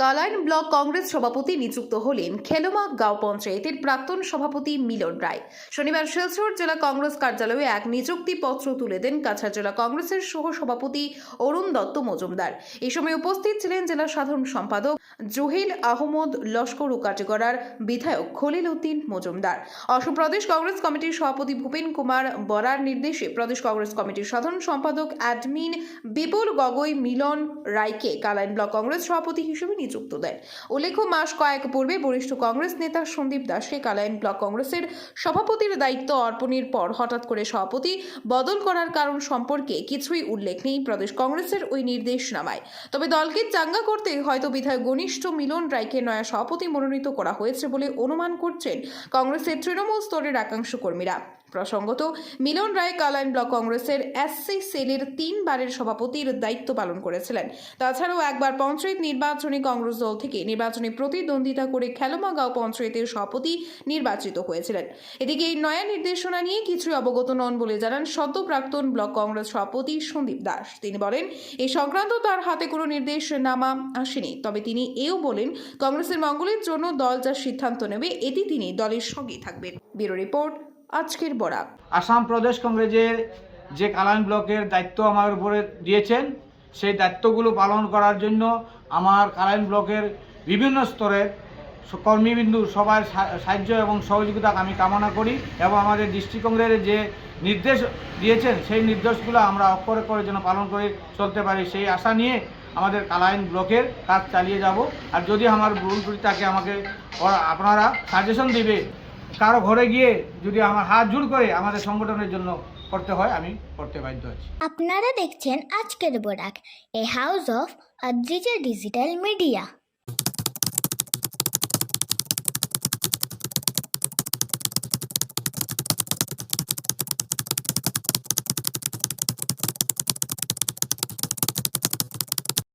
Kalain block Congress সভাপতি নিযুক্ত হলেন খেলোমা গাঁও পঞ্চায়েতের প্রাক্তন সভাপতি মিলন রায়। শনিবার শিলচর জেলা কংগ্রেস কার্যালয়ে এক নিযুক্তিপত্র তুলে দেন কাছাড় জেলা কংগ্রেসের সহ সভাপতি অরুণ দত্ত মজুমদার। এই সময় উপস্থিত ছিলেন জেলা সাধারণ সম্পাদক জহিল আহমদ, লস্কর ও কাটিগড়ার বিধায়ক খলিল উদ্দিন মজুমদার। অসম প্রদেশ কংগ্রেস কমিটির সভাপতি ভূপেন কুমার বরার নির্দেশে প্রদেশ কংগ্রেস কমিটির সাধারণ সম্পাদক অ্যাডমিন বিপুল গগৈ মিলন রায়কে কালাইন ব্লক কংগ্রেস সভাপতি হিসেবে নিযুক্ত দেন। উল্লেখ্য, মাস কয়েক পূর্বে বরিষ্ঠ কংগ্রেস নেতা সন্দীপ দাসকে কালাইন ব্লক কংগ্রেসের সভাপতির দায়িত্ব অর্পণের পর হঠাৎ করে সভাপতি বদল করার কারণ সম্পর্কে কিছুই উল্লেখ নেই প্রদেশ কংগ্রেসের ওই নির্দেশনামায়। তবে দলকে চাঙ্গা করতে হয়তো বিধায়ক ঘনিষ্ঠ মিলন রায়কে নয়া সভাপতি মনোনীত করা হয়েছে বলে অনুমান করছেন কংগ্রেসের তৃণমূল স্তরের একাংশ কর্মীরা। প্রসঙ্গত, মিলন রায় কালাইন ব্লক কংগ্রেসের এসসি সেলের 3 বারের সভাপতির দায়িত্ব পালন করেছিলেন। তাছাড়াও একবার পঞ্চায়েত নির্বাচনে কংগ্রেস দল থেকে নির্বাচনে প্রতিদ্বন্দ্বিতা করে খেলোমা গাঁও পঞ্চায়েতের সভাপতি নির্বাচিত হয়েছিলেন। এদিকে এই নয়া নির্দেশনা নিয়ে কিছুই অবগত নন বলে জানান সদ্য প্রাক্তন ব্লক কংগ্রেস সভাপতি সন্দীপ দাস। তিনি বলেন, এই সংক্রান্ত তার হাতে কোনো নির্দেশনামা আসেনি। তবে তিনি এও বলেন, কংগ্রেসের মঙ্গলের জন্য দল যা সিদ্ধান্ত নেবে এতে তিনি দলের সঙ্গেই থাকবেন। ব্যুরো রিপোর্ট, আজকের বরাক। আসাম প্রদেশ কংগ্রেসের যে কালাইন ব্লকের দায়িত্ব আমার উপরে দিয়েছেন, সেই দায়িত্বগুলো পালন করার জন্য আমার কালাইন ব্লকের বিভিন্ন স্তরের কর্মীবিন্দু সবার সাহায্য এবং সহযোগিতা আমি কামনা করি এবং আমাদের ডিস্ট্রিক্ট কংগ্রেসের যে নির্দেশ দিয়েছেন সেই নির্দেশগুলো আমরা অক্ষরে করে যেন পালন করে চলতে পারি, সেই আশা নিয়ে আমাদের কালাইন ব্লকের কাজ চালিয়ে যাব। আর যদি আমার ভুল ত্রুটি থাকে আমাকে আপনারা সাজেশন দিবে। কারো ঘরে গিয়ে যদি আমার হাত জোড় করে আমাদের সংগঠনের জন্য করতে হয়, আমি করতে বাধ্য আছি। আপনারা দেখছেন আজকের Barak, a house of digital media.